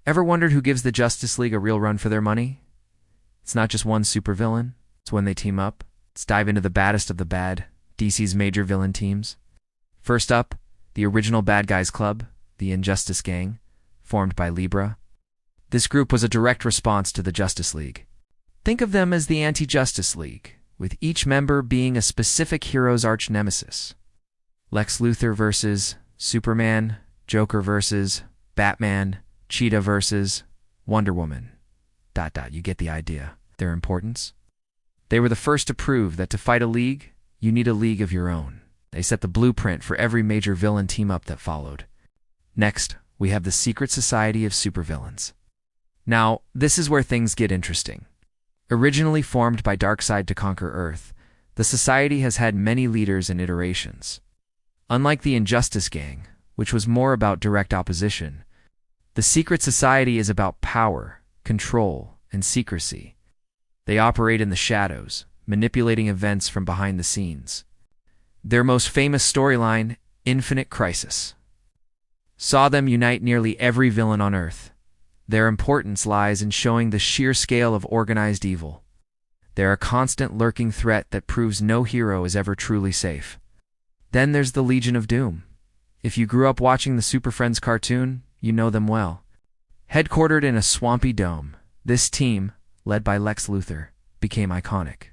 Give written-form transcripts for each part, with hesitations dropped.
Ever wondered who gives the Justice League a real run for their money? It's not just one supervillain. It's when they team up. Let's dive into the baddest of the bad, DC's major villain teams. First up, the original Bad Guys Club, the Injustice Gang, formed by Libra. This group was a direct response to the Justice League. Think of them as the anti-Justice League, with each member being a specific hero's arch-nemesis. Lex Luthor versus Superman, Joker versus Batman, Cheetah versus Wonder Woman. ... You get the idea. Their importance? They were the first to prove that to fight a league, you need a league of your own. They set the blueprint for every major villain team-up that followed. Next, we have the Secret Society of Supervillains. Now, this is where things get interesting. Originally formed by Darkseid to conquer Earth, the society has had many leaders and iterations. Unlike the Injustice Gang, which was more about direct opposition, the Secret Society is about power, control, and secrecy. They operate in the shadows, manipulating events from behind the scenes. Their most famous storyline, Infinite Crisis, saw them unite nearly every villain on Earth. Their importance lies in showing the sheer scale of organized evil. They're a constant lurking threat that proves no hero is ever truly safe. Then there's the Legion of Doom. If you grew up watching the Super Friends cartoon, you know them well. Headquartered in a swampy dome, this team, led by Lex Luthor, became iconic.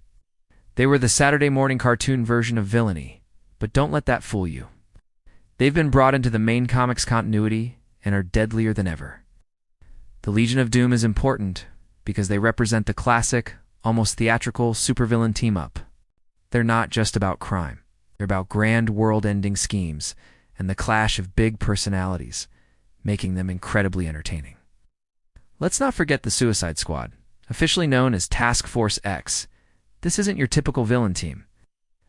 They were the Saturday morning cartoon version of villainy, but don't let that fool you. They've been brought into the main comics continuity and are deadlier than ever. The Legion of Doom is important because they represent the classic, almost theatrical supervillain team-up. They're not just about crime. They're about grand world-ending schemes and the clash of big personalities, making them incredibly entertaining. Let's not forget the Suicide Squad, officially known as Task Force X. This isn't your typical villain team.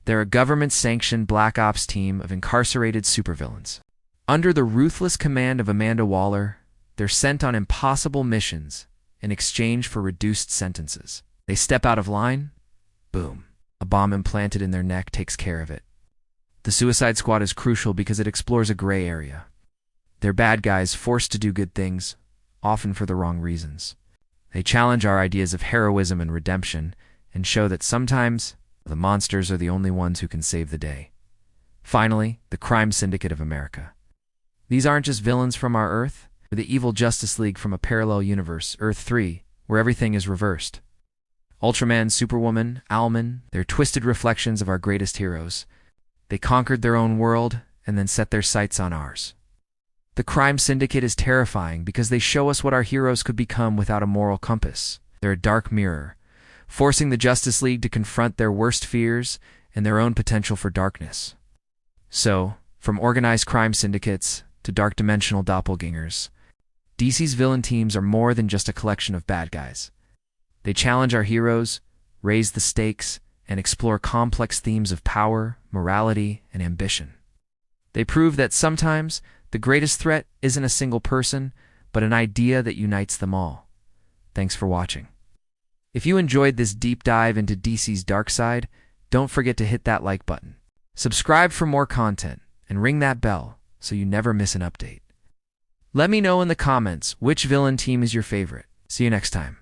They're a government-sanctioned Black Ops team of incarcerated supervillains. Under the ruthless command of Amanda Waller, they're sent on impossible missions in exchange for reduced sentences. They step out of line, boom, a bomb implanted in their neck takes care of it. The Suicide Squad is crucial because it explores a gray area. They're bad guys forced to do good things, often for the wrong reasons. They challenge our ideas of heroism and redemption and show that sometimes the monsters are the only ones who can save the day. Finally, the Crime Syndicate of America. These aren't just villains from our Earth, they're the evil Justice League from a parallel universe, Earth 3, where everything is reversed. Ultraman, Superwoman, Owlman, they're twisted reflections of our greatest heroes. They conquered their own world and then set their sights on ours. The Crime Syndicate is terrifying because they show us what our heroes could become without a moral compass. They're a dark mirror, forcing the Justice League to confront their worst fears and their own potential for darkness. So, from organized crime syndicates to dark dimensional doppelgangers, DC's villain teams are more than just a collection of bad guys. They challenge our heroes, raise the stakes, and explore complex themes of power, morality, and ambition. They prove that sometimes the greatest threat isn't a single person, but an idea that unites them all. Thanks for watching. If you enjoyed this deep dive into DC's dark side, don't forget to hit that like button. Subscribe for more content, and ring that bell so you never miss an update. Let me know in the comments which villain team is your favorite. See you next time.